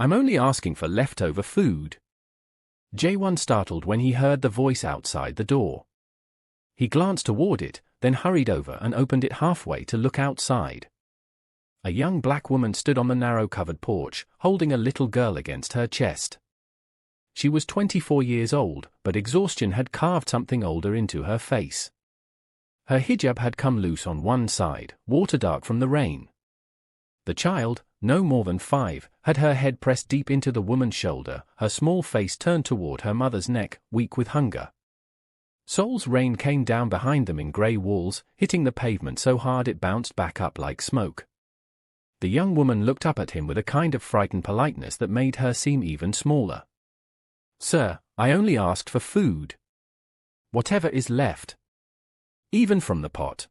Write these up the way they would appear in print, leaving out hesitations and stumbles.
I'm only asking for leftover food. Jae-won startled when he heard the voice outside the door. He glanced toward it, then hurried over and opened it halfway to look outside. A young black woman stood on the narrow covered porch, holding a little girl against her chest. She was 24 years old, but exhaustion had carved something older into her face. Her hijab had come loose on one side, water-dark from the rain. The child, no more than 5, had her head pressed deep into the woman's shoulder, her small face turned toward her mother's neck, weak with hunger. Seoul's rain came down behind them in grey walls, hitting the pavement so hard it bounced back up like smoke. The young woman looked up at him with a kind of frightened politeness that made her seem even smaller. "Sir, I only asked for food. Whatever is left. Even from the pot."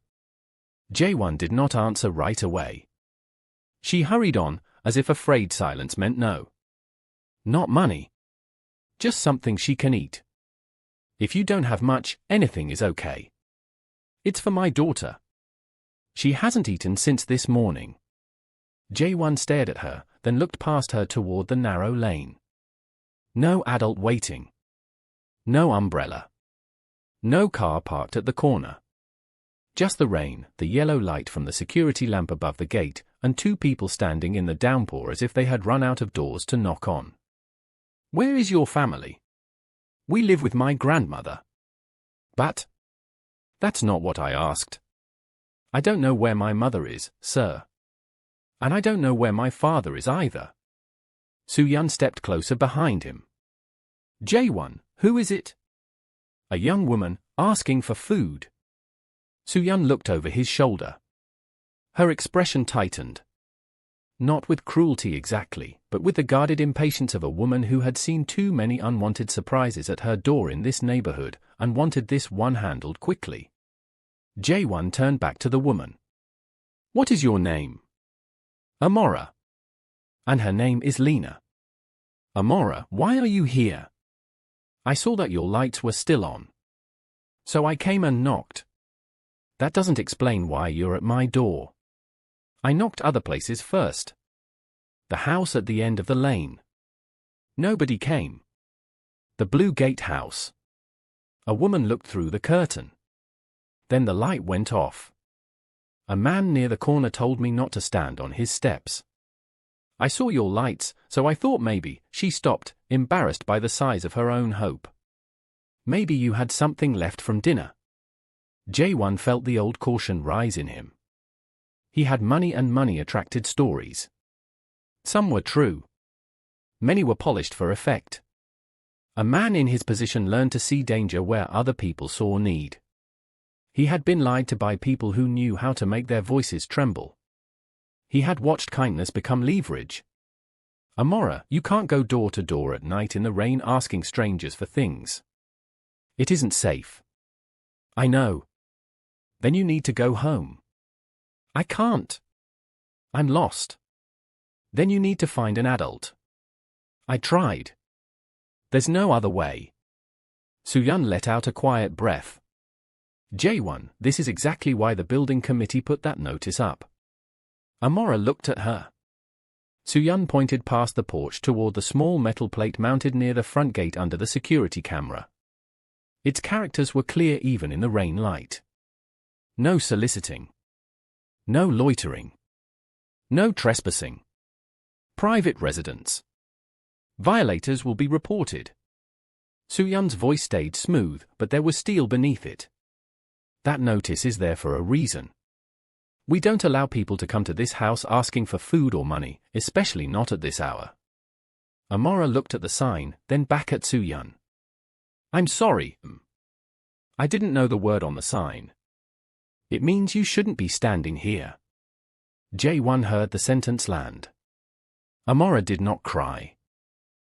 Jae-won did not answer right away. She hurried on, as if afraid silence meant no. "Not money. Just something she can eat. If you don't have much, anything is okay. It's for my daughter. She hasn't eaten since this morning." Jae-won stared at her, then looked past her toward the narrow lane. No adult waiting. No umbrella. No car parked at the corner. Just the rain, the yellow light from the security lamp above the gate, and 2 people standing in the downpour as if they had run out of doors to knock on. "Where is your family?" "We live with my grandmother." "But that's not what I asked. I don't know where my mother is, sir. And I don't know where my father is either." Soo-yeon stepped closer behind him. "Jae-won, who is it?" "A young woman, asking for food." Soo-yeon looked over his shoulder. Her expression tightened. Not with cruelty exactly, but with the guarded impatience of a woman who had seen too many unwanted surprises at her door in this neighborhood, and wanted this one handled quickly. Jae-won turned back to the woman. "What is your name?" "Amora." "And her name is Lena." "Amora, why are you here?" "I saw that your lights were still on. So I came and knocked." "That doesn't explain why you're at my door." "I knocked other places first. The house at the end of the lane. Nobody came." "The Blue Gate house." A woman looked through the curtain. Then the light went off. "A man near the corner told me not to stand on his steps. I saw your lights, so I thought maybe." She stopped, embarrassed by the size of her own hope. "Maybe you had something left from dinner." Jae-won felt the old caution rise in him. He had money, and money attracted stories. Some were true. Many were polished for effect. A man in his position learned to see danger where other people saw need. He had been lied to by people who knew how to make their voices tremble. He had watched kindness become leverage. "Amora, you can't go door to door at night in the rain asking strangers for things. It isn't safe." "I know." "Then you need to go home." "I can't. I'm lost." "Then you need to find an adult." "I tried. There's no other way." Soo-yeon let out a quiet breath. "Jae-won, this is exactly why the building committee put that notice up." Amora looked at her. Soo-yeon pointed past the porch toward the small metal plate mounted near the front gate under the security camera. Its characters were clear even in the rain light. No soliciting. No loitering. No trespassing. Private residence. Violators will be reported. Soo-yeon's voice stayed smooth, but there was steel beneath it. That notice is there for a reason. We don't allow people to come to this house asking for food or money, especially not at this hour. Amora looked at the sign, then back at Soo-yeon. "I'm sorry. I didn't know the word on the sign. It means you shouldn't be standing here." Jae-won heard the sentence land. Amora did not cry.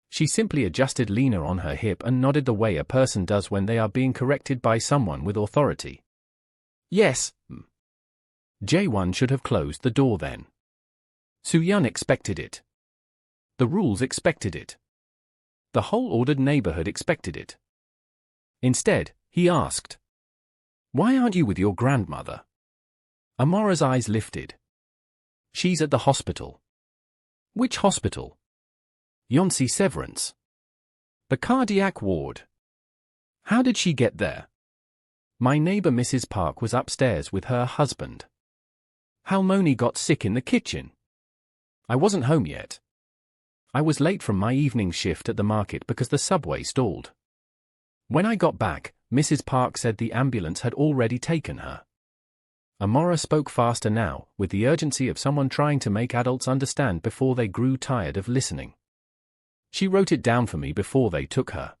She simply adjusted Lena on her hip and nodded the way a person does when they are being corrected by someone with authority. "Yes." Jae-won should have closed the door then. Soo-yeon expected it. The rules expected it. The whole ordered neighborhood expected it. Instead, he asked, "Why aren't you with your grandmother?" Amora's eyes lifted. "She's at the hospital." "Which hospital?" Yonsei Severance. The cardiac ward. How did she get there? My neighbor Mrs. Park was upstairs with her husband. Halmoni got sick in the kitchen. I wasn't home yet. I was late from my evening shift at the market because the subway stalled. When I got back, Mrs. Park said the ambulance had already taken her. Amora spoke faster now, with the urgency of someone trying to make adults understand before they grew tired of listening. She wrote it down for me before they took her.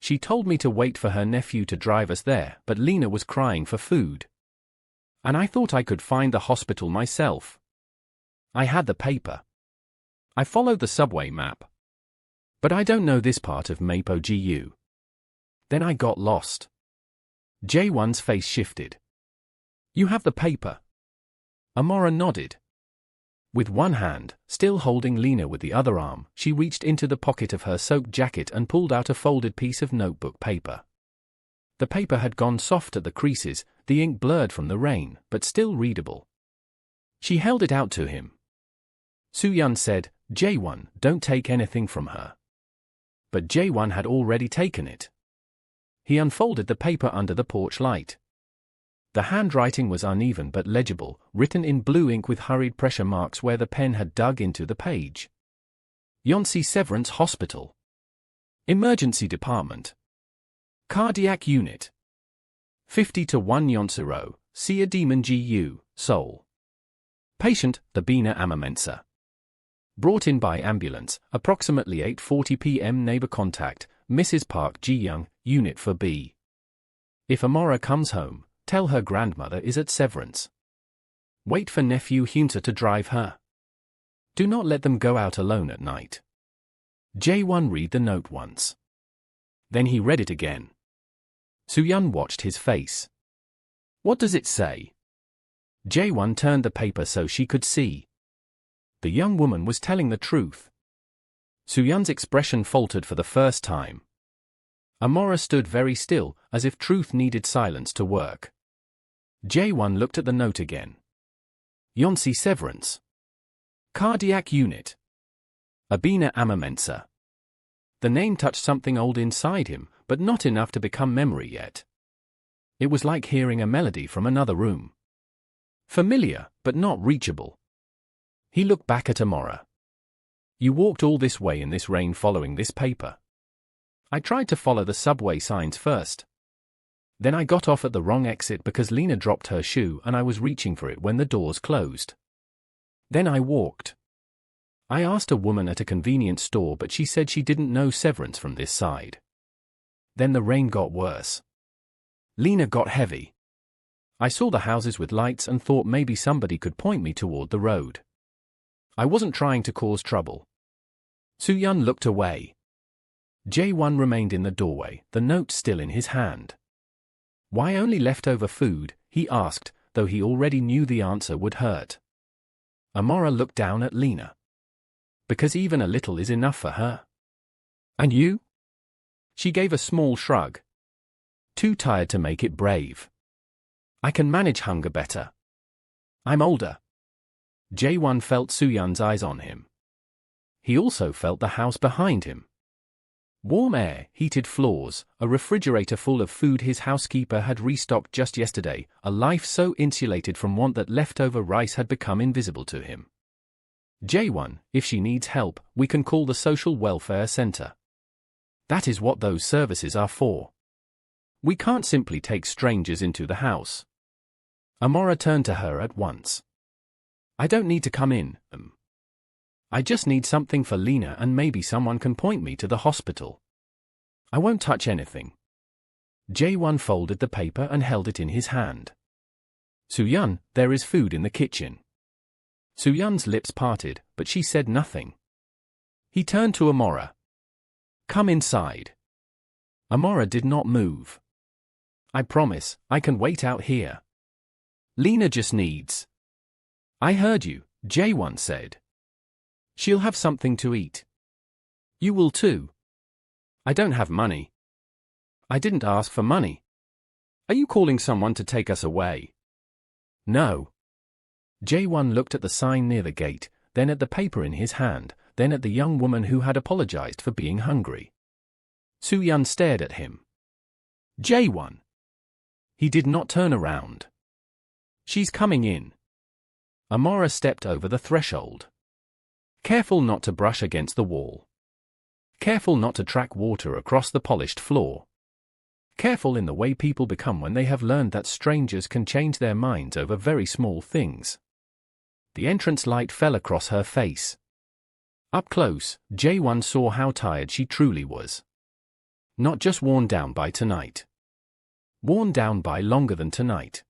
She told me to wait for her nephew to drive us there, but Lena was crying for food. And I thought I could find the hospital myself. I had the paper. I followed the subway map. But I don't know this part of Mapo GU. Then I got lost. J1's face shifted. You have the paper? Amora nodded. With one hand, still holding Lena with the other arm, she reached into the pocket of her soaked jacket and pulled out a folded piece of notebook paper. The paper had gone soft at the creases, the ink blurred from the rain, but still readable. She held it out to him. Soo-yeon said, J1, don't take anything from her. But J1 had already taken it. He unfolded the paper under the porch light. The handwriting was uneven but legible, written in blue ink with hurried pressure marks where the pen had dug into the page. Yonsei Severance Hospital. Emergency Department. Cardiac Unit. 50 to 1 Yonsei, Sia Demon GU, Seoul. Patient, Dabina Amamensa. Brought in by ambulance, approximately 8:40 p.m. Neighbor contact, Mrs. Park Ji-young, Unit for B. If Amora comes home, tell her grandmother is at Severance. Wait for nephew Hunter to drive her. Do not let them go out alone at night. J1 read the note once. Then he read it again. Soo-yeon watched his face. What does it say? J1 turned the paper so she could see. The young woman was telling the truth. Soo-yeon's expression faltered for the first time. Amora stood very still, as if truth needed silence to work. J1 looked at the note again. Yonsei Severance. Cardiac Unit. Abina Amamensa. The name touched something old inside him, but not enough to become memory yet. It was like hearing a melody from another room. Familiar, but not reachable. He looked back at Amora. You walked all this way in this rain following this paper. I tried to follow the subway signs first. Then I got off at the wrong exit because Lena dropped her shoe and I was reaching for it when the doors closed. Then I walked. I asked a woman at a convenience store but she said she didn't know Severance from this side. Then the rain got worse. Lena got heavy. I saw the houses with lights and thought maybe somebody could point me toward the road. I wasn't trying to cause trouble. Soo-yeon looked away. J1 remained in the doorway, the note still in his hand. Why only leftover food, he asked, though he already knew the answer would hurt. Amora looked down at Lena. Because even a little is enough for her. And you? She gave a small shrug. Too tired to make it brave. I can manage hunger better. I'm older. J1 felt Soo-yeon's eyes on him. He also felt the house behind him. Warm air, heated floors, a refrigerator full of food his housekeeper had restocked just yesterday, a life so insulated from want that leftover rice had become invisible to him. J1, if she needs help, we can call the social welfare center. That is what those services are for. We can't simply take strangers into the house. Amora turned to her at once. I don't need to come in, I just need something for Lena and maybe someone can point me to the hospital. I won't touch anything. J1 folded the paper and held it in his hand. Soo-yeon, there is food in the kitchen. Soo-yeon's lips parted, but she said nothing. He turned to Amora. Come inside. Amora did not move. I promise, I can wait out here. Lena just needs. I heard you, J1 said. She'll have something to eat. You will too. I don't have money. I didn't ask for money. Are you calling someone to take us away? No. J1 looked at the sign near the gate, then at the paper in his hand, then at the young woman who had apologized for being hungry. Soo-yeon stared at him. Jae-won. He did not turn around. She's coming in. Amora stepped over the threshold. Careful not to brush against the wall. Careful not to track water across the polished floor. Careful in the way people become when they have learned that strangers can change their minds over very small things. The entrance light fell across her face. Up close, Jae-won saw how tired she truly was. Not just worn down by tonight. Worn down by longer than tonight.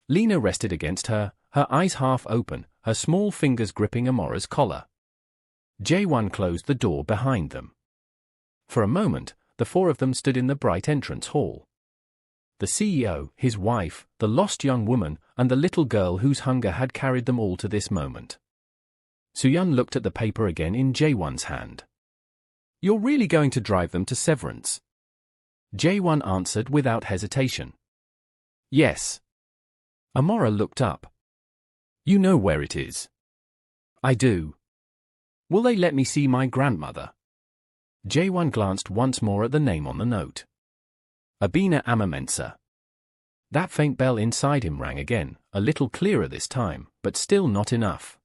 Lena rested against her, her eyes half open, her small fingers gripping Amora's collar. Jae-won closed the door behind them. For a moment, the four of them stood in the bright entrance hall. The CEO, his wife, the lost young woman, and the little girl whose hunger had carried them all to this moment. Soo-yeon looked at the paper again in Jae-won's hand. You're really going to drive them to severance? Jae-won answered without hesitation. Yes. Amora looked up. You know where it is. I do. Will they let me see my grandmother? Jae-won glanced once more at the name on the note. Abina Amamensa. That faint bell inside him rang again, a little clearer this time, but still not enough.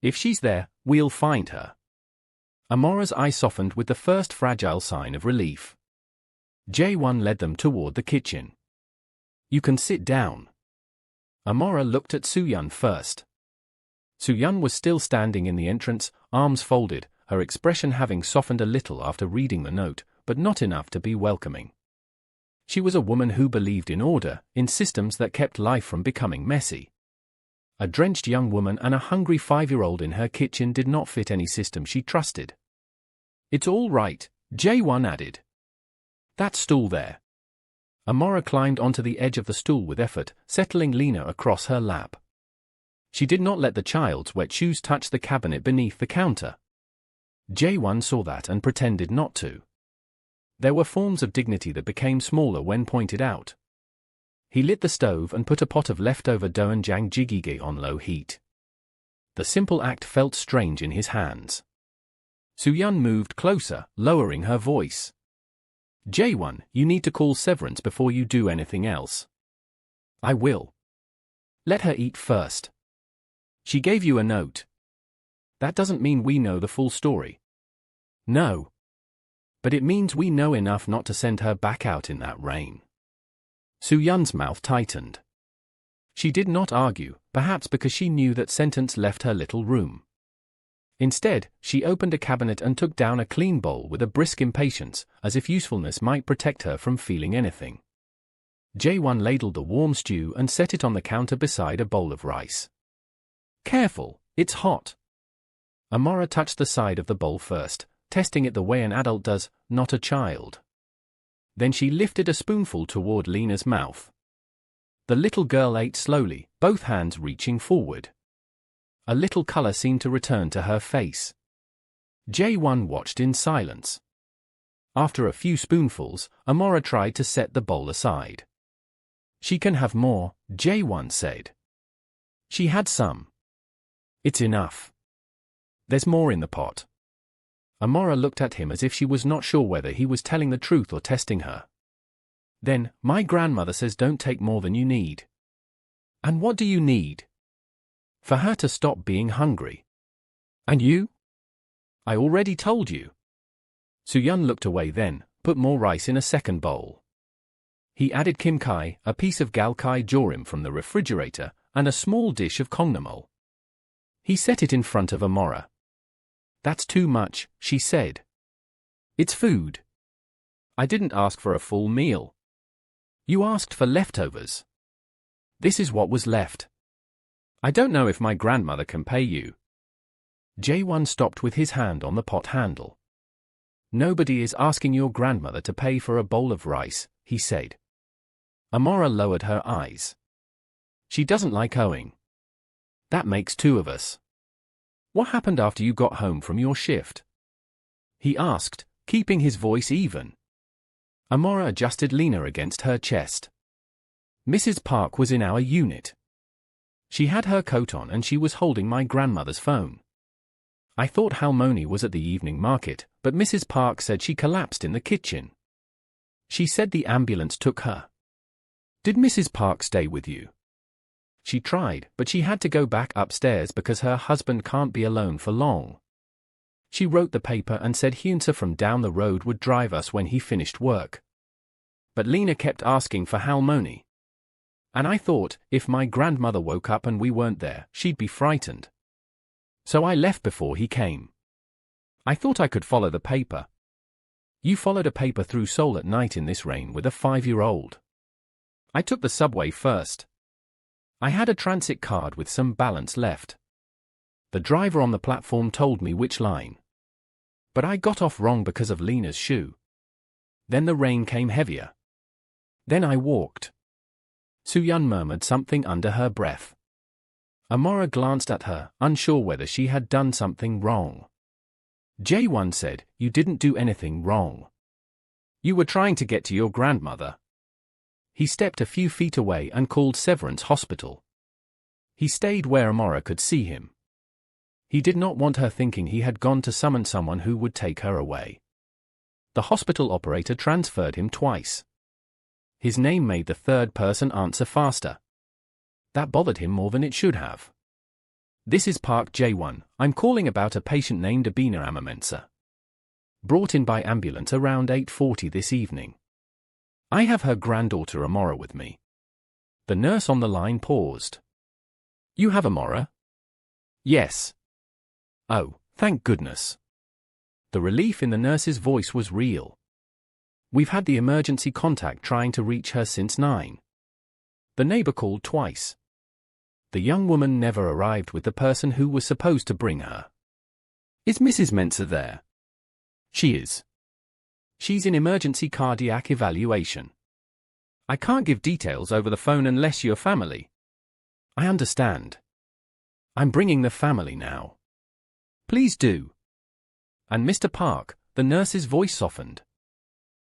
If she's there, we'll find her. Amora's eye softened with the first fragile sign of relief. Jae-won led them toward the kitchen. You can sit down. Amora looked at Soo-yeon first. Soo-yeon was still standing in the entrance, arms folded, her expression having softened a little after reading the note, but not enough to be welcoming. She was a woman who believed in order, in systems that kept life from becoming messy. A drenched young woman and a hungry 5-year-old in her kitchen did not fit any system she trusted. It's all right, Jae-won added. That stool there. Amora climbed onto the edge of the stool with effort, settling Lena across her lap. She did not let the child's wet shoes touch the cabinet beneath the counter. Jae-won saw that and pretended not to. There were forms of dignity that became smaller when pointed out. He lit the stove and put a pot of leftover doenjang jjigae on low heat. The simple act felt strange in his hands. Soo-yeon moved closer, lowering her voice. Jae-won, you need to call severance before you do anything else. I will. Let her eat first. She gave you a note. That doesn't mean we know the full story. No. But it means we know enough not to send her back out in that rain. Soo-yeon's mouth tightened. She did not argue, perhaps because she knew that sentence left her little room. Instead, she opened a cabinet and took down a clean bowl with a brisk impatience, as if usefulness might protect her from feeling anything. Jae-won ladled the warm stew and set it on the counter beside a bowl of rice. Careful, it's hot. Amora touched the side of the bowl first, testing it the way an adult does, not a child. Then she lifted a spoonful toward Lena's mouth. The little girl ate slowly, both hands reaching forward. A little color seemed to return to her face. Jae-won watched in silence. After a few spoonfuls, Amora tried to set the bowl aside. She can have more, Jae-won said. She had some. It's enough. There's more in the pot. Amora looked at him as if she was not sure whether he was telling the truth or testing her. Then, my grandmother says don't take more than you need. And what do you need? For her to stop being hungry. And you? I already told you. Soo-yeon looked away then, put more rice in a second bowl. He added kimchi, a piece of galkai jorim from the refrigerator, and a small dish of kongnamul. He set it in front of Amora. That's too much, she said. It's food. I didn't ask for a full meal. You asked for leftovers. This is what was left. I don't know if my grandmother can pay you. Jae-won stopped with his hand on the pot handle. Nobody is asking your grandmother to pay for a bowl of rice, he said. Amora lowered her eyes. She doesn't like owing. That makes two of us. What happened after you got home from your shift? He asked, keeping his voice even. Amora adjusted Lena against her chest. Mrs. Park was in our unit. She had her coat on and she was holding my grandmother's phone. I thought Halmoni was at the evening market, but Mrs. Park said she collapsed in the kitchen. She said the ambulance took her. Did Mrs. Park stay with you? She tried, but she had to go back upstairs because her husband can't be alone for long. She wrote the paper and said Hyunsa from down the road would drive us when he finished work. But Lena kept asking for Halmoni. And I thought, if my grandmother woke up and we weren't there, she'd be frightened. So I left before he came. I thought I could follow the paper. You followed a paper through Seoul at night in this rain with a 5-year-old. I took the subway first. I had a transit card with some balance left. The driver on the platform told me which line. But I got off wrong because of Lena's shoe. Then the rain came heavier. Then I walked. Soo-yeon murmured something under her breath. Amora glanced at her, unsure whether she had done something wrong. Jae-won said, "You didn't do anything wrong. You were trying to get to your grandmother." He stepped a few feet away and called Severance Hospital. He stayed where Amora could see him. He did not want her thinking he had gone to summon someone who would take her away. The hospital operator transferred him twice. His name made the third person answer faster. That bothered him more than it should have. "This is Park Jae-won. I'm calling about a patient named Abina Amamensa. Brought in by ambulance around 8:40 this evening. I have her granddaughter Amora with me." The nurse on the line paused. "You have Amora?" "Yes." "Oh, thank goodness." The relief in the nurse's voice was real. "We've had the emergency contact trying to reach her since 9. The neighbor called twice. The young woman never arrived with the person who was supposed to bring her." "Is Mrs. Mensah there?" "She is. She's in emergency cardiac evaluation. I can't give details over the phone unless you're family." "I understand. I'm bringing the family now." "Please do." "And Mr. Park," the nurse's voice softened.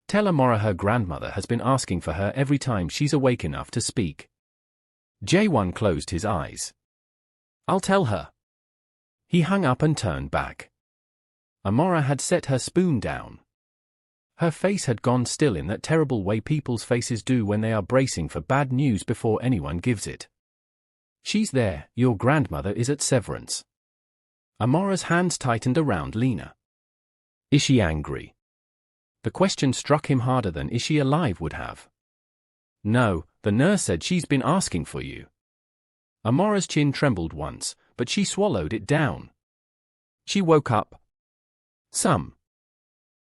"Tell Amora her grandmother has been asking for her every time she's awake enough to speak." Jae-won closed his eyes. "I'll tell her." He hung up and turned back. Amora had set her spoon down. Her face had gone still in that terrible way people's faces do when they are bracing for bad news before anyone gives it. "She's there, your grandmother is at Severance." Amora's hands tightened around Lena. "Is she angry?" The question struck him harder than "is she alive" would have. "No, the nurse said she's been asking for you." Amora's chin trembled once, but she swallowed it down. "She woke up." "Some.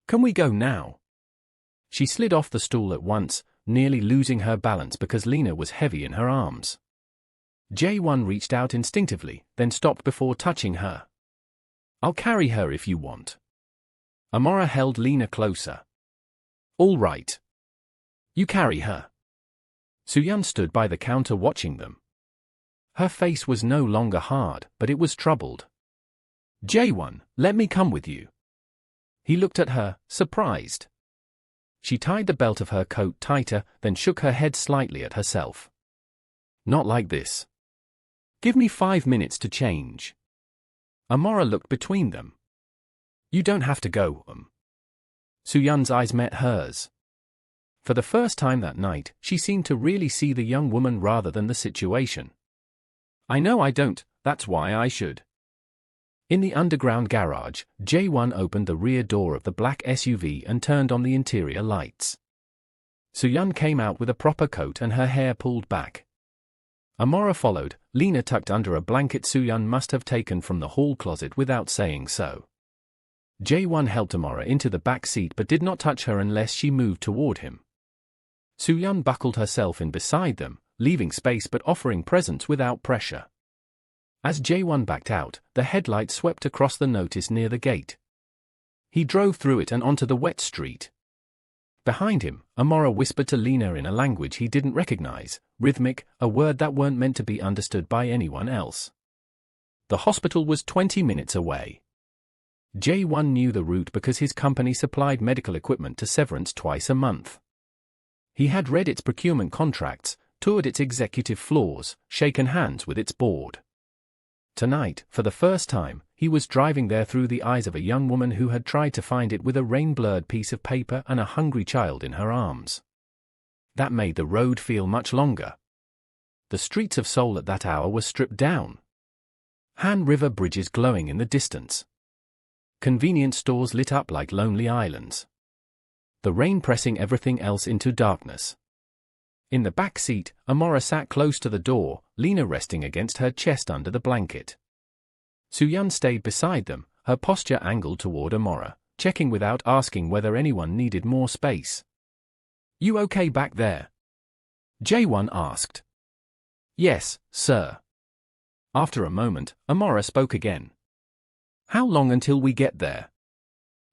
Can we go now?" She slid off the stool at once, nearly losing her balance because Lena was heavy in her arms. Jae-won reached out instinctively, then stopped before touching her. "I'll carry her if you want." Amora held Lena closer. "All right. You carry her." Soo-yeon stood by the counter watching them. Her face was no longer hard, but it was troubled. "Jae-won, let me come with you." He looked at her, surprised. She tied the belt of her coat tighter, then shook her head slightly at herself. "Not like this. Give me 5 minutes to change." Amora looked between them. "You don't have to go, Soo-yeon's eyes met hers. For the first time that night, she seemed to really see the young woman rather than the situation. "I know I don't, that's why I should." In the underground garage, Jae-won opened the rear door of the black SUV and turned on the interior lights. Soo-yeon came out with a proper coat and her hair pulled back. Amora followed, Lena tucked under a blanket Soo-yeon must have taken from the hall closet without saying so. Jae-won helped Amora into the back seat but did not touch her unless she moved toward him. Soo-yeon buckled herself in beside them, leaving space but offering presence without pressure. As Jae-won backed out, the headlight swept across the notice near the gate. He drove through it and onto the wet street. Behind him, Amora whispered to Lena in a language he didn't recognize, rhythmic, a word that weren't meant to be understood by anyone else. The hospital was 20 minutes away. Jae-won knew the route because his company supplied medical equipment to Severance twice a month. He had read its procurement contracts, toured its executive floors, shaken hands with its board. Tonight, for the first time, he was driving there through the eyes of a young woman who had tried to find it with a rain-blurred piece of paper and a hungry child in her arms. That made the road feel much longer. The streets of Seoul at that hour were stripped down. Han River bridges glowing in the distance. Convenience stores lit up like lonely islands. The rain pressing everything else into darkness. In the back seat, Amora sat close to the door, Lena resting against her chest under the blanket. Soo-yeon stayed beside them, her posture angled toward Amora, checking without asking whether anyone needed more space. "You okay back there?" Jae-won asked. "Yes, sir." After a moment, Amora spoke again. "How long until we get there?"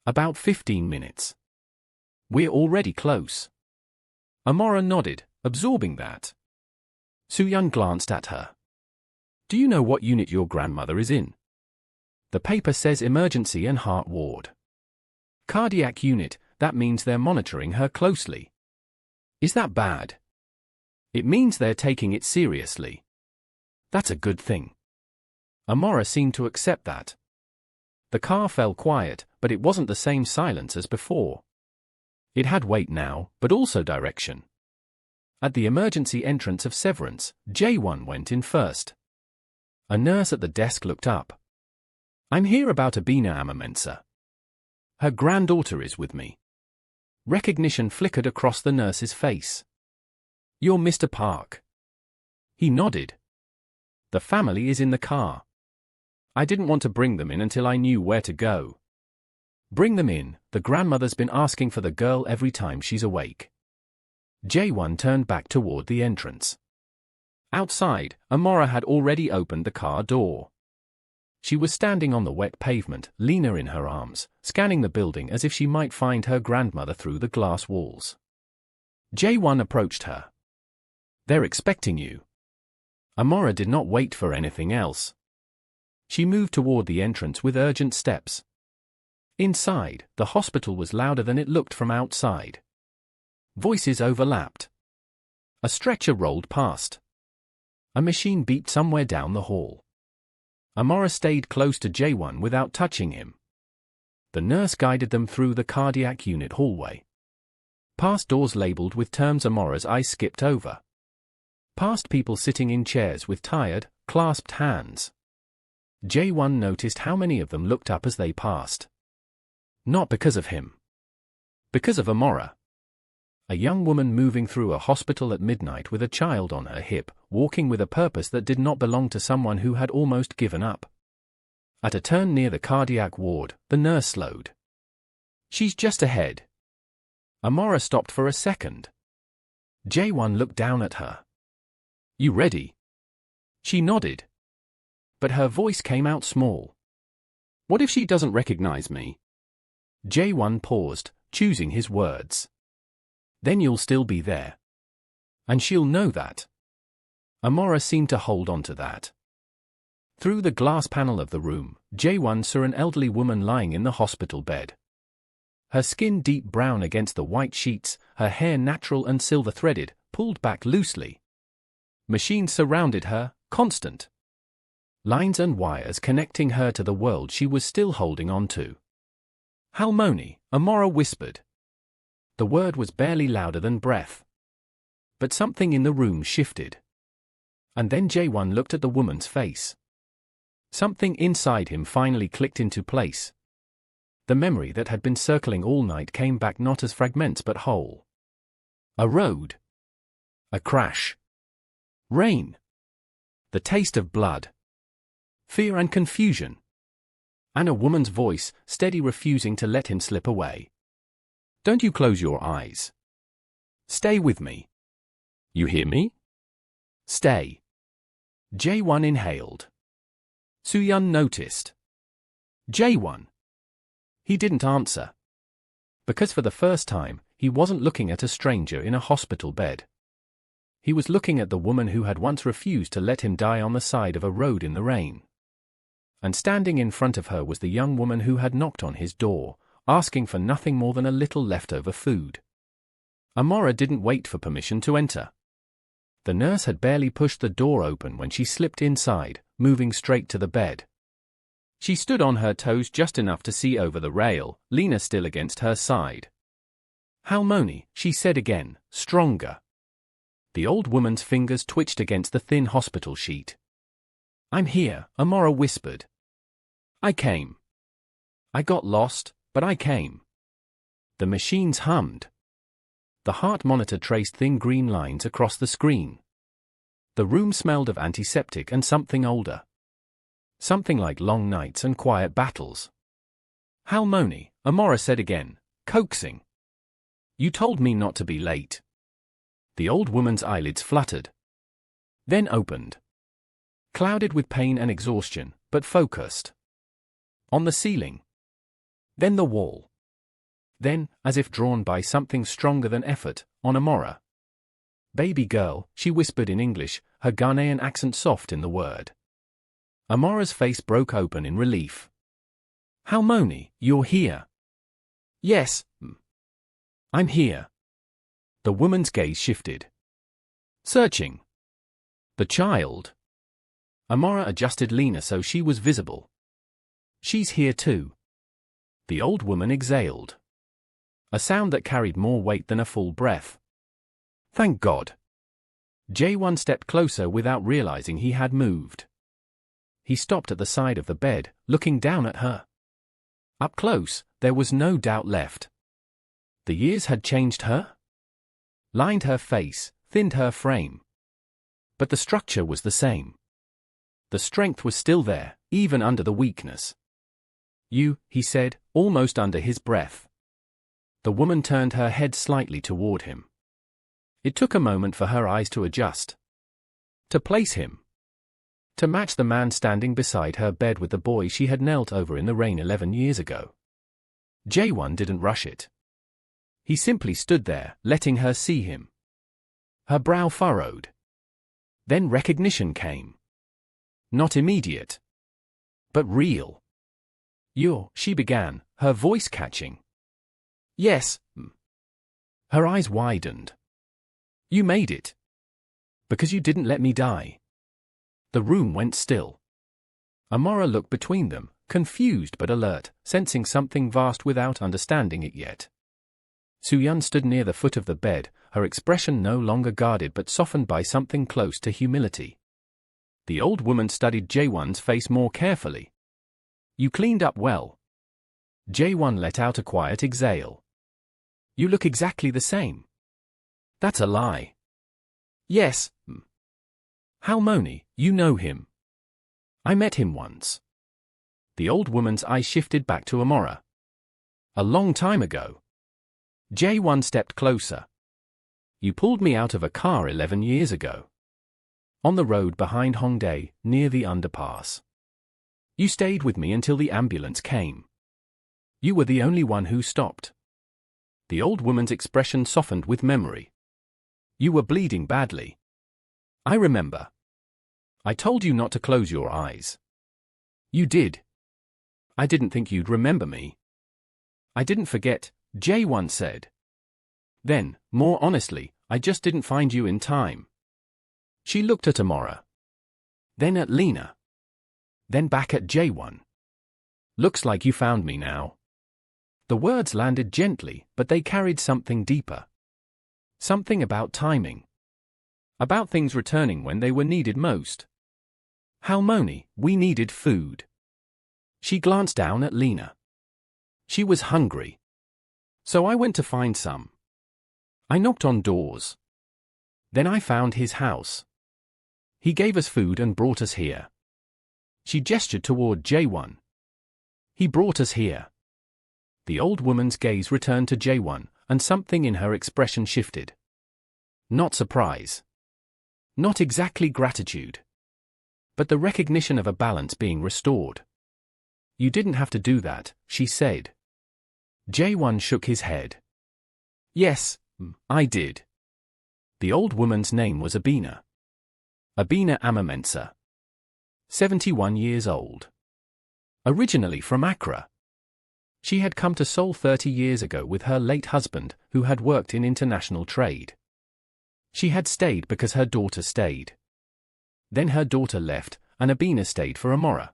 "About 15 minutes. We're already close." Amora nodded, absorbing that. Soo-yeon glanced at her. "Do you know what unit your grandmother is in?" "The paper says emergency and heart ward." "Cardiac unit, that means they're monitoring her closely." "Is that bad?" "It means they're taking it seriously." "That's a good thing." Amora seemed to accept that. The car fell quiet, but it wasn't the same silence as before. It had weight now, but also direction. At the emergency entrance of Severance, Jae-won went in first. A nurse at the desk looked up. "I'm here about Abina Amamensa. Her granddaughter is with me." Recognition flickered across the nurse's face. "You're Mr. Park." He nodded. "The family is in the car. I didn't want to bring them in until I knew where to go." "Bring them in, the grandmother's been asking for the girl every time she's awake." Jae-won turned back toward the entrance. Outside, Amora had already opened the car door. She was standing on the wet pavement, Lena in her arms, scanning the building as if she might find her grandmother through the glass walls. Jae-won approached her. "They're expecting you." Amora did not wait for anything else. She moved toward the entrance with urgent steps. Inside, the hospital was louder than it looked from outside. Voices overlapped. A stretcher rolled past. A machine beeped somewhere down the hall. Amora stayed close to Jae-won without touching him. The nurse guided them through the cardiac unit hallway. Past doors labeled with terms Amora's eyes skipped over. Past people sitting in chairs with tired, clasped hands. Jae-won noticed how many of them looked up as they passed. Not because of him. Because of Amora. A young woman moving through a hospital at midnight with a child on her hip, walking with a purpose that did not belong to someone who had almost given up. At a turn near the cardiac ward, the nurse slowed. "She's just ahead." Amora stopped for a second. Jae-won looked down at her. "You ready?" She nodded. But her voice came out small. "What if she doesn't recognize me?" Jae-won paused, choosing his words. "Then you'll still be there. And she'll know that." Amora seemed to hold on to that. Through the glass panel of the room, Jae-won saw an elderly woman lying in the hospital bed. Her skin deep brown against the white sheets, her hair natural and silver-threaded, pulled back loosely. Machines surrounded her, constant. Lines and wires connecting her to the world she was still holding on to. "Halmoni," Amora whispered. The word was barely louder than breath. But something in the room shifted. And then Jae-won looked at the woman's face. Something inside him finally clicked into place. The memory that had been circling all night came back not as fragments but whole. A road. A crash. Rain. The taste of blood. Fear and confusion. And a woman's voice, steady, refusing to let him slip away. "Don't you close your eyes. Stay with me. You hear me? Stay." Jae-won inhaled. Soo-yeon noticed. "Jae-won." He didn't answer. Because for the first time, he wasn't looking at a stranger in a hospital bed. He was looking at the woman who had once refused to let him die on the side of a road in the rain. And standing in front of her was the young woman who had knocked on his door, asking for nothing more than a little leftover food. Amora didn't wait for permission to enter. The nurse had barely pushed the door open when she slipped inside, moving straight to the bed. She stood on her toes just enough to see over the rail, Lena still against her side. "Halmoni," she said again, stronger. The old woman's fingers twitched against the thin hospital sheet. "I'm here," Amora whispered. "I came. I got lost, but I came." The machines hummed. The heart monitor traced thin green lines across the screen. The room smelled of antiseptic and something older. Something like long nights and quiet battles. "Halmoni," Amora said again, coaxing. "You told me not to be late." The old woman's eyelids fluttered. Then opened. Clouded with pain and exhaustion, but focused. On the ceiling. Then the wall. Then, as if drawn by something stronger than effort, on Amora. "Baby girl," she whispered in English, her Ghanaian accent soft in the word. Amora's face broke open in relief. "Halmoni, you're here." "Yes, I'm here." The woman's gaze shifted. "Searching." "The child." Amora adjusted Lena so she was visible. "She's here too." The old woman exhaled. A sound that carried more weight than a full breath. "Thank God." Jae-won stepped closer without realizing he had moved. He stopped at the side of the bed, looking down at her. Up close, there was no doubt left. The years had changed her? Lined her face, thinned her frame. But the structure was the same. The strength was still there, even under the weakness. "You," he said, almost under his breath. The woman turned her head slightly toward him. It took a moment for her eyes to adjust. To place him. To match the man standing beside her bed with the boy she had knelt over in the rain 11 years ago. Jae-won didn't rush it. He simply stood there, letting her see him. Her brow furrowed. Then recognition came. Not immediate. But real. She began, her voice catching. "Yes." Her eyes widened. "You made it. Because you didn't let me die." The room went still. Amora looked between them, confused but alert, sensing something vast without understanding it yet. Soo-yeon stood near the foot of the bed, her expression no longer guarded but softened by something close to humility. The old woman studied Jae-won's face more carefully. "You cleaned up well." Jae-won let out a quiet exhale. "You look exactly the same." "That's a lie." "Yes." "Halmoni, you know him." "I met him once." The old woman's eyes shifted back to Amora. "A long time ago." Jae-won stepped closer. "You pulled me out of a car 11 years ago. On the road behind Hongdae, near the underpass. You stayed with me until the ambulance came. You were the only one who stopped." The old woman's expression softened with memory. "You were bleeding badly. I remember. I told you not to close your eyes. You did. I didn't think you'd remember me." "I didn't forget," Jae-won said. "Then, more honestly, I just didn't find you in time." She looked at Amora. Then at Lena. Then back at Jae-won. "Looks like you found me now." The words landed gently, but they carried something deeper. Something about timing. About things returning when they were needed most. "Halmoni, we needed food." She glanced down at Lena. She was hungry. "So I went to find some. I knocked on doors. Then I found his house. He gave us food and brought us here." She gestured toward Jae-won. "He brought us here." The old woman's gaze returned to Jae-won, and something in her expression shifted. Not surprise. Not exactly gratitude. But the recognition of a balance being restored. "You didn't have to do that," she said. Jae-won shook his head. "Yes, I did." The old woman's name was Abina. Abina Amamensa. 71 years old. Originally from Accra. She had come to Seoul 30 years ago with her late husband, who had worked in international trade. She had stayed because her daughter stayed. Then her daughter left, and Abina stayed for Amora.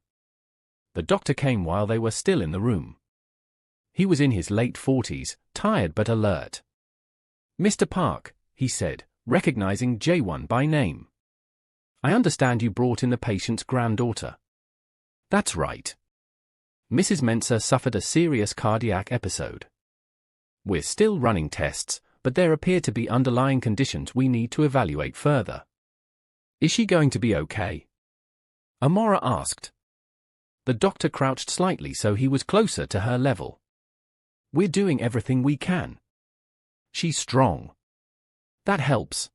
The doctor came while they were still in the room. He was in his late 40s, tired but alert. "Mr. Park," he said, recognizing Jaewon by name. "I understand you brought in the patient's granddaughter." "That's right. Mrs. Mensah suffered a serious cardiac episode. We're still running tests, but there appear to be underlying conditions we need to evaluate further." "Is she going to be okay?" Amora asked. The doctor crouched slightly so he was closer to her level. "We're doing everything we can. She's strong." "That helps."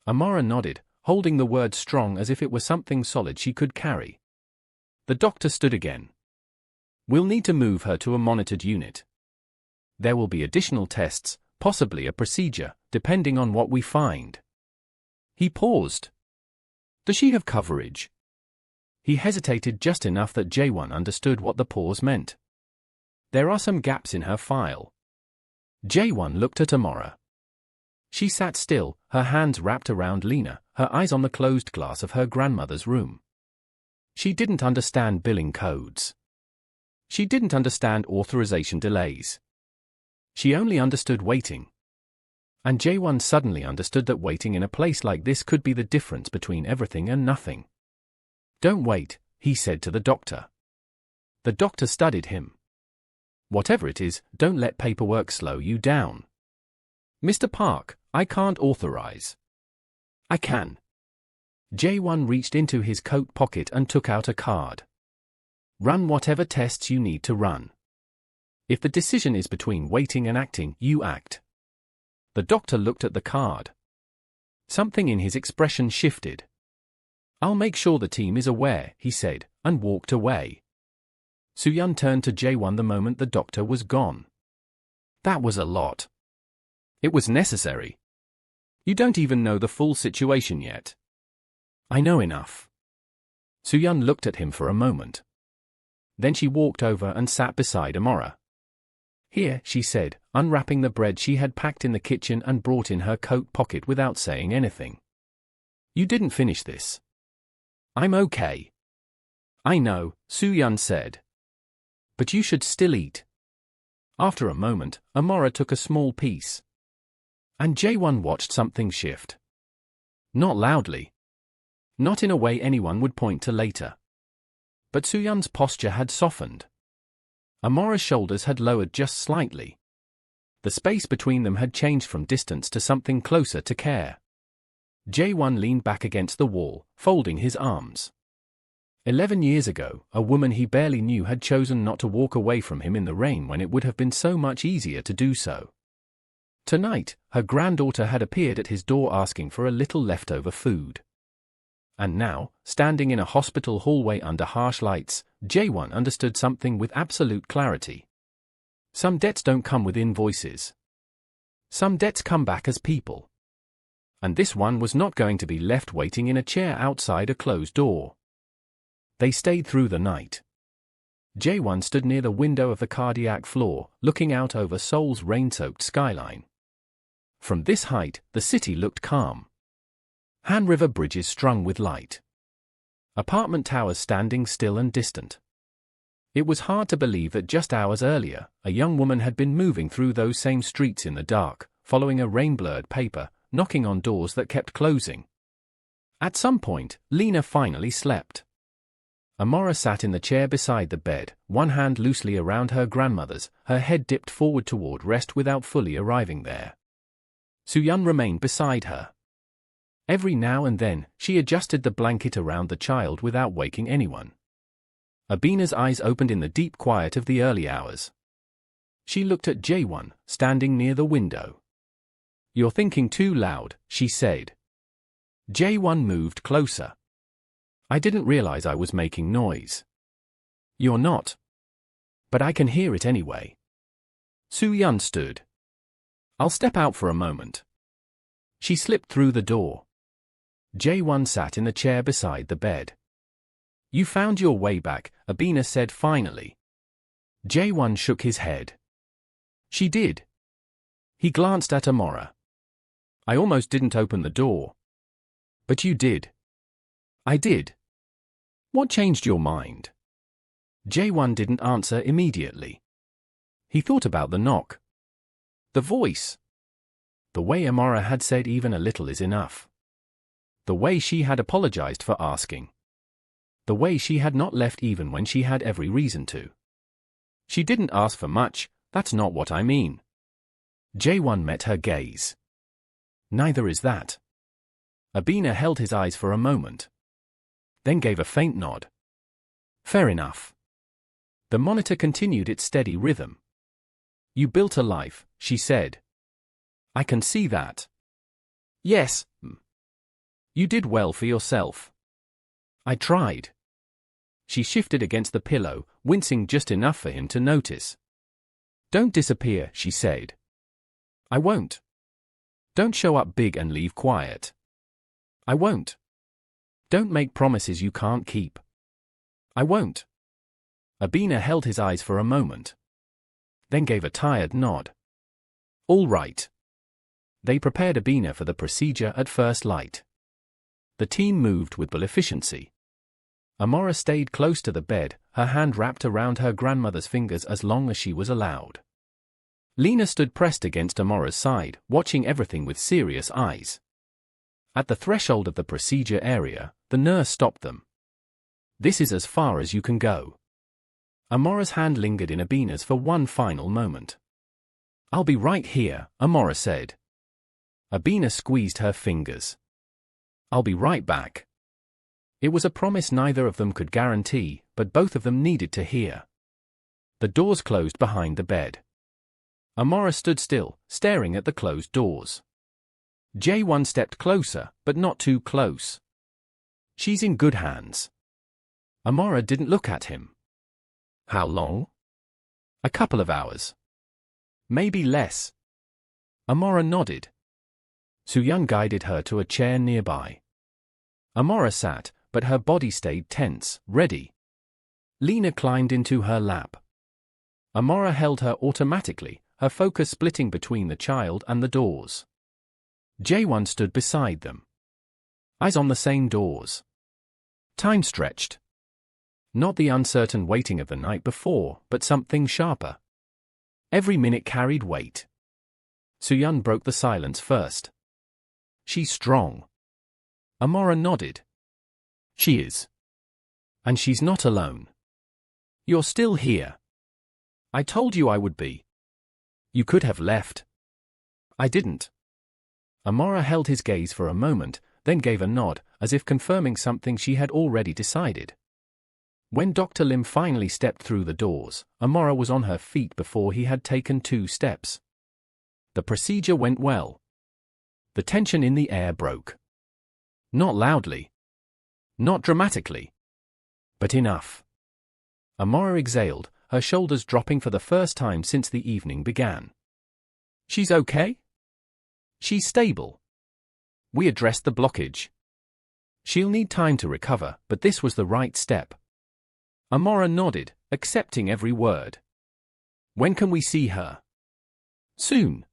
Amora nodded, holding the word strong as if it were something solid she could carry. The doctor stood again. "We'll need to move her to a monitored unit. There will be additional tests, possibly a procedure, depending on what we find." He paused. "Does she have coverage?" He hesitated just enough that Jaewon understood what the pause meant. "There are some gaps in her file." Jaewon looked at Amora. She sat still, her hands wrapped around Lena, her eyes on the closed glass of her grandmother's room. She didn't understand billing codes. She didn't understand authorization delays. She only understood waiting. And Jaewon suddenly understood that waiting in a place like this could be the difference between everything and nothing. "Don't wait," he said to the doctor. The doctor studied him. "Whatever it is, don't let paperwork slow you down." "Mr. Park, I can't authorize." "I can." Jaewon reached into his coat pocket and took out a card. "Run whatever tests you need to run. If the decision is between waiting and acting, you act." The doctor looked at the card. Something in his expression shifted. "I'll make sure the team is aware," he said, and walked away. Soo-yeon turned to Jaewon the moment the doctor was gone. "That was a lot. It was necessary. You don't even know the full situation yet." "I know enough." Soo-yeon looked at him for a moment. Then she walked over and sat beside Amora. "Here," she said, unwrapping the bread she had packed in the kitchen and brought in her coat pocket without saying anything. "You didn't finish this." "I'm okay." "I know," Soo-yeon said. "But you should still eat." After a moment, Amora took a small piece. And Jaewon watched something shift. Not loudly. Not in a way anyone would point to later. But Soo-yeon's posture had softened. Amora's shoulders had lowered just slightly. The space between them had changed from distance to something closer to care. Jaewon leaned back against the wall, folding his arms. 11 years ago, a woman he barely knew had chosen not to walk away from him in the rain when it would have been so much easier to do so. Tonight, her granddaughter had appeared at his door asking for a little leftover food. And now, standing in a hospital hallway under harsh lights, Jaewon understood something with absolute clarity. Some debts don't come with invoices. Some debts come back as people. And this one was not going to be left waiting in a chair outside a closed door. They stayed through the night. Jaewon stood near the window of the cardiac floor, looking out over Seoul's rain-soaked skyline. From this height, the city looked calm. Han River bridges strung with light. Apartment towers standing still and distant. It was hard to believe that just hours earlier, a young woman had been moving through those same streets in the dark, following a rain-blurred paper, knocking on doors that kept closing. At some point, Lena finally slept. Amora sat in the chair beside the bed, one hand loosely around her grandmother's, her head dipped forward toward rest without fully arriving there. Soo-yeon remained beside her. Every now and then, she adjusted the blanket around the child without waking anyone. Abina's eyes opened in the deep quiet of the early hours. She looked at Jaewon, standing near the window. "You're thinking too loud," she said. Jaewon moved closer. "I didn't realize I was making noise." "You're not. But I can hear it anyway." Soo-yeon stood. "I'll step out for a moment." She slipped through the door. Jaewon sat in the chair beside the bed. "You found your way back," Abina said finally. Jaewon shook his head. "She did." He glanced at Amora. "I almost didn't open the door." "But you did." "I did." What changed your mind? Jae-won didn't answer immediately. He thought about the knock. The voice. The way Amara had said even a little is enough. The way she had apologized for asking. The way she had not left even when she had every reason to. She didn't ask for much, that's not what I mean. Jae-won met her gaze. Neither is that. Abina held his eyes for a moment. Then gave a faint nod. Fair enough. The monitor continued its steady rhythm. You built a life, she said. I can see that. Yes. You did well for yourself. I tried. She shifted against the pillow, wincing just enough for him to notice. Don't disappear, she said. I won't. Don't show up big and leave quiet. I won't. Don't make promises you can't keep. I won't. Abina held his eyes for a moment. Then gave a tired nod. All right. They prepared Abina for the procedure at first light. The team moved with efficiency. Amara stayed close to the bed, her hand wrapped around her grandmother's fingers as long as she was allowed. Lena stood pressed against Amara's side, watching everything with serious eyes. At the threshold of the procedure area, the nurse stopped them. This is as far as you can go. Amara's hand lingered in Abina's for one final moment. I'll be right here, Amara said. Abina squeezed her fingers. I'll be right back. It was a promise neither of them could guarantee, but both of them needed to hear. The doors closed behind the bed. Amara stood still, staring at the closed doors. Jae-won stepped closer, but not too close. She's in good hands. Amara didn't look at him. How long? A couple of hours. Maybe less. Amara nodded. Soo-yeon guided her to a chair nearby. Amara sat, but her body stayed tense, ready. Lena climbed into her lap. Amara held her automatically, her focus splitting between the child and the doors. Jae-won stood beside them. Eyes on the same doors. Time stretched. Not the uncertain waiting of the night before, but something sharper. Every minute carried weight. Soo-yeon broke the silence first. She's strong. Amara nodded. She is. And she's not alone. You're still here. I told you I would be. You could have left. I didn't. Amara held his gaze for a moment, then gave a nod, as if confirming something she had already decided. When Dr. Lim finally stepped through the doors, Amara was on her feet before he had taken 2 steps. The procedure went well. The tension in the air broke. Not loudly. Not dramatically. But enough. Amara exhaled, her shoulders dropping for the first time since the evening began. She's okay? She's stable. We addressed the blockage. She'll need time to recover, but this was the right step. Amara nodded, accepting every word. When can we see her? Soon.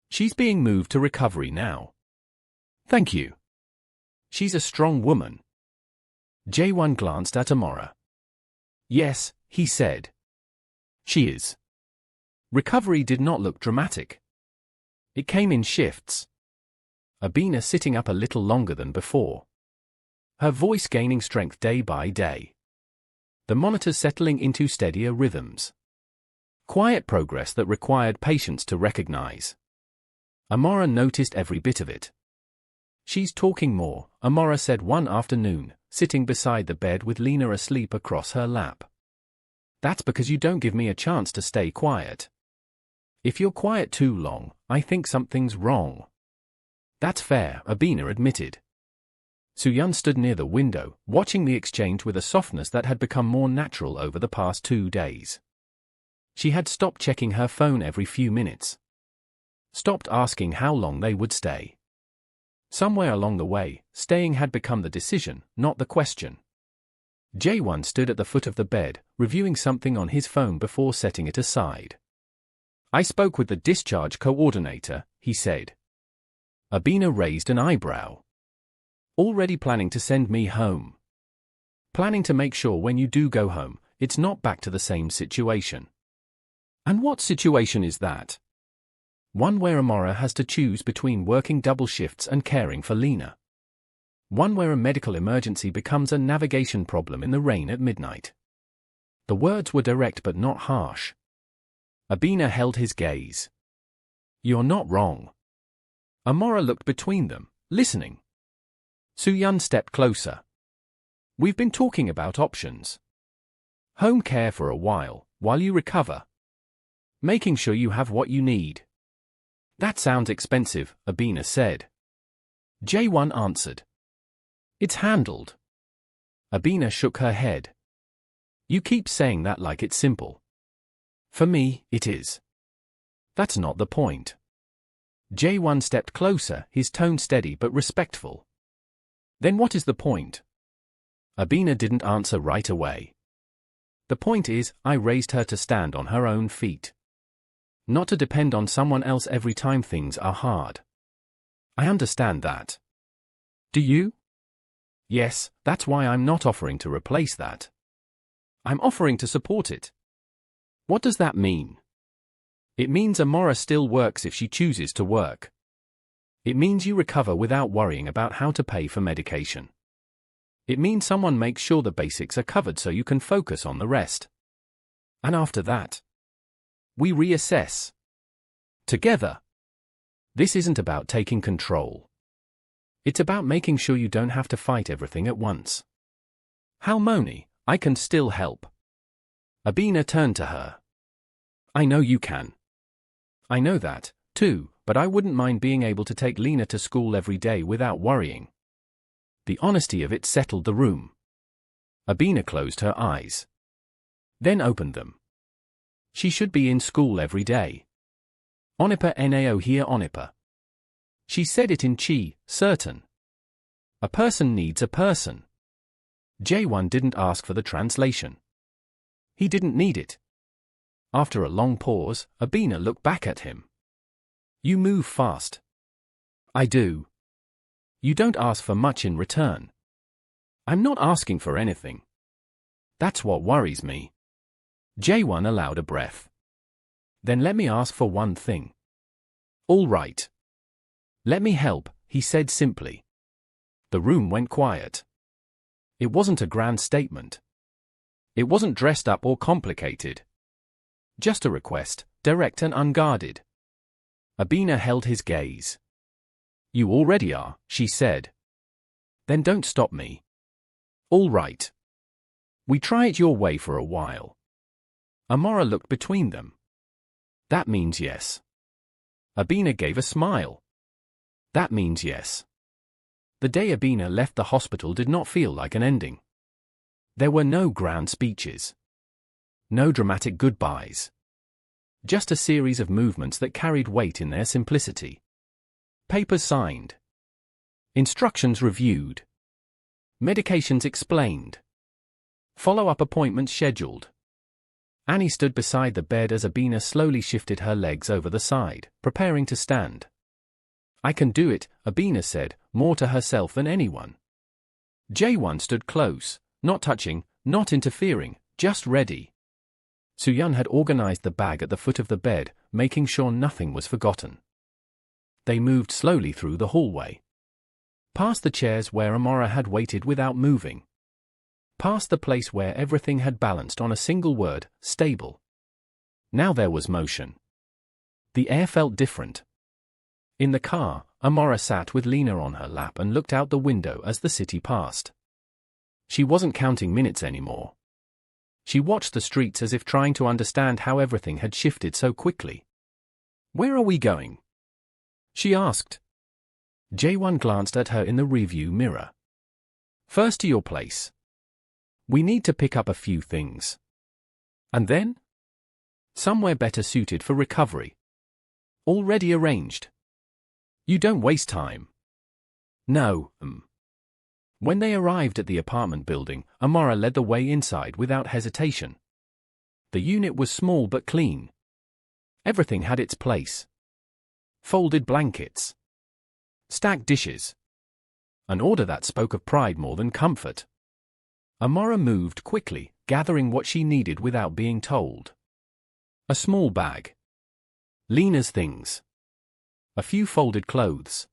She's being moved to recovery now. Thank you. She's a strong woman. Jae-won glanced at Amara. Yes, he said. She is. Recovery did not look dramatic. It came in shifts. Abina sitting up a little longer than before. Her voice gaining strength day by day. The monitors settling into steadier rhythms. Quiet progress that required patience to recognize. Amara noticed every bit of it. She's talking more, Amara said one afternoon, sitting beside the bed with Lena asleep across her lap. That's because you don't give me a chance to stay quiet. If you're quiet too long, I think something's wrong. That's fair, Abina admitted. Soo-yeon stood near the window, watching the exchange with a softness that had become more natural over the past 2 days. She had stopped checking her phone every few minutes. Stopped asking how long they would stay. Somewhere along the way, staying had become the decision, not the question. Jae-won stood at the foot of the bed, reviewing something on his phone before setting it aside. I spoke with the discharge coordinator, he said. Abina raised an eyebrow. Already planning to send me home. Planning to make sure when you do go home, it's not back to the same situation. And what situation is that? One where Amora has to choose between working double shifts and caring for Lena. One where a medical emergency becomes a navigation problem in the rain at midnight. The words were direct but not harsh. Abina held his gaze. You're not wrong. Amora looked between them, listening. Soo-yeon stepped closer. We've been talking about options. Home care for a while you recover. Making sure you have what you need. That sounds expensive, Abina said. Jae-won answered. It's handled. Abina shook her head. You keep saying that like it's simple. For me, it is. That's not the point. Jae-won stepped closer, his tone steady but respectful. Then what is the point? Abina didn't answer right away. The point is, I raised her to stand on her own feet. Not to depend on someone else every time things are hard. I understand that. Do you? Yes, that's why I'm not offering to replace that. I'm offering to support it. What does that mean? It means Amora still works if she chooses to work. It means you recover without worrying about how to pay for medication. It means someone makes sure the basics are covered so you can focus on the rest. And after that, we reassess. Together. This isn't about taking control. It's about making sure you don't have to fight everything at once. Halmoni, I can still help. Abina turned to her. I know you can. I know that, too, but I wouldn't mind being able to take Lena to school every day without worrying. The honesty of it settled the room. Abina closed her eyes. Then opened them. She should be in school every day. Onipa nao here Onipa. She said it in Chi, certain. A person needs a person. Jae-won didn't ask for the translation. He didn't need it. After a long pause, Abina looked back at him. You move fast. I do. You don't ask for much in return. I'm not asking for anything. That's what worries me. Jae-won allowed a breath. Then let me ask for one thing. All right. Let me help, he said simply. The room went quiet. It wasn't a grand statement. It wasn't dressed up or complicated. Just a request, direct and unguarded. Abina held his gaze. You already are, she said. Then don't stop me. All right. We try it your way for a while. Amora looked between them. That means yes. Abina gave a smile. That means yes. The day Abina left the hospital did not feel like an ending. There were no grand speeches. No dramatic goodbyes. Just a series of movements that carried weight in their simplicity. Papers signed. Instructions reviewed. Medications explained. Follow-up appointments scheduled. Annie stood beside the bed as Abina slowly shifted her legs over the side, preparing to stand. I can do it, Abina said, more to herself than anyone. Jae-won stood close, not touching, not interfering, just ready. Soo-yeon had organized the bag at the foot of the bed, making sure nothing was forgotten. They moved slowly through the hallway. Past the chairs where Amora had waited without moving. Past the place where everything had balanced on a single word, stable. Now there was motion. The air felt different. In the car, Amora sat with Lena on her lap and looked out the window as the city passed. She wasn't counting minutes anymore. She watched the streets as if trying to understand how everything had shifted so quickly. Where are we going? She asked. Jae-won glanced at her in the rearview mirror. First to your place. We need to pick up a few things. And then? Somewhere better suited for recovery. Already arranged. You don't waste time. No, When they arrived at the apartment building, Amora led the way inside without hesitation. The unit was small but clean. Everything had its place. Folded blankets. Stacked dishes. An order that spoke of pride more than comfort. Amora moved quickly, gathering what she needed without being told. A small bag. Lena's things. A few folded clothes.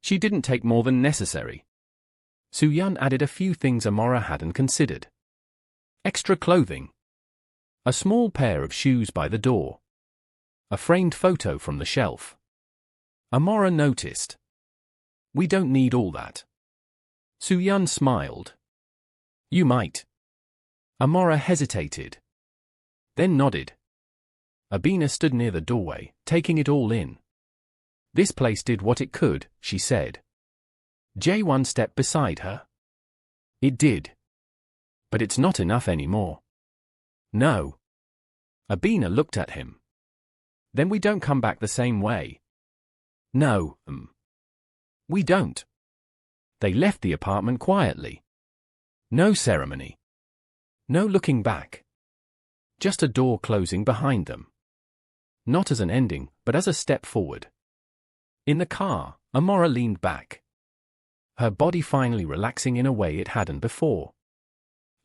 She didn't take more than necessary. Soo-yeon added a few things Amora hadn't considered. Extra clothing. A small pair of shoes by the door. A framed photo from the shelf. Amora noticed. We don't need all that. Soo-yeon smiled. You might. Amora hesitated. Then nodded. Abina stood near the doorway, taking it all in. This place did what it could, she said. Jae-won stepped beside her. It did. But it's not enough anymore. No. Abina looked at him. Then we don't come back the same way. No, we don't. They left the apartment quietly. No ceremony. No looking back. Just a door closing behind them. Not as an ending, but as a step forward. In the car, Amora leaned back. Her body finally relaxing in a way it hadn't before.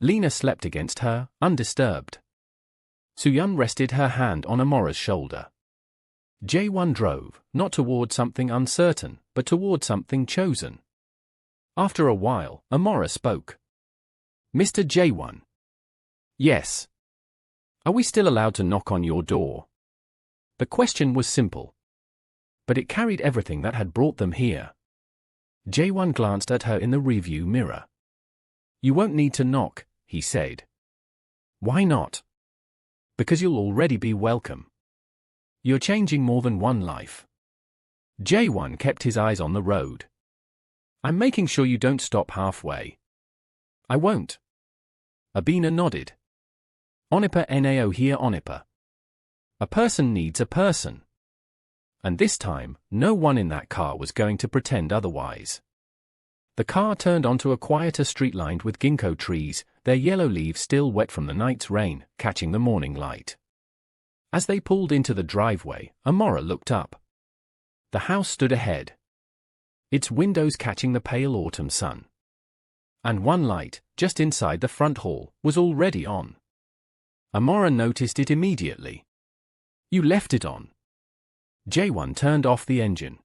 Lena slept against her, undisturbed. Soo-yeon rested her hand on Amora's shoulder. Jae-won drove, not toward something uncertain, but toward something chosen. After a while, Amora spoke. Mr. Jae-won. Yes. Are we still allowed to knock on your door? The question was simple. But it carried everything that had brought them here. Jae-won glanced at her in the rearview mirror. You won't need to knock, he said. Why not? Because you'll already be welcome. You're changing more than one life. Jae-won kept his eyes on the road. I'm making sure you don't stop halfway. I won't. Abina nodded. Onipa nao here Onipa. A person needs a person. And this time, no one in that car was going to pretend otherwise. The car turned onto a quieter street lined with ginkgo trees, their yellow leaves still wet from the night's rain, catching the morning light. As they pulled into the driveway, Amora looked up. The house stood ahead. Its windows catching the pale autumn sun. And one light, just inside the front hall, was already on. Amora noticed it immediately. You left it on. Jae-won turned off the engine.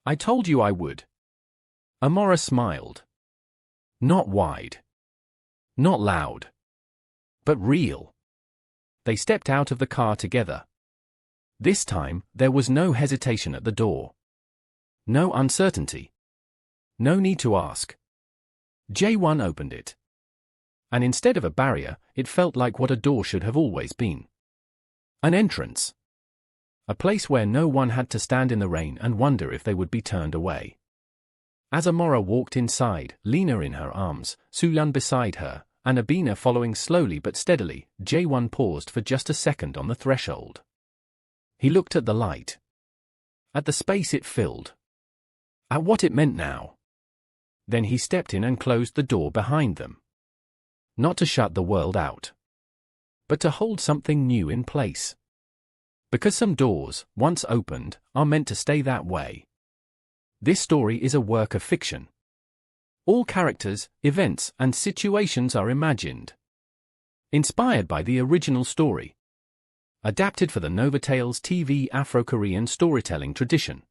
I told you I would. Amora smiled. Not wide. Not loud. But real. They stepped out of the car together. This time, there was no hesitation at the door. No uncertainty. No need to ask. Jae-won opened it. And instead of a barrier, it felt like what a door should have always been. An entrance. A place where no one had to stand in the rain and wonder if they would be turned away. As Amora walked inside, Lena in her arms, Soo-yeon beside her, and Abina following slowly but steadily, Jae-won paused for just a second on the threshold. He looked at the light. At the space it filled. At what it meant now. Then he stepped in and closed the door behind them. Not to shut the world out, but to hold something new in place. Because some doors, once opened, are meant to stay that way. This story is a work of fiction. All characters, events, and situations are imagined. Inspired by the original story. Adapted for the Nova Tales TV Afro-Korean storytelling tradition.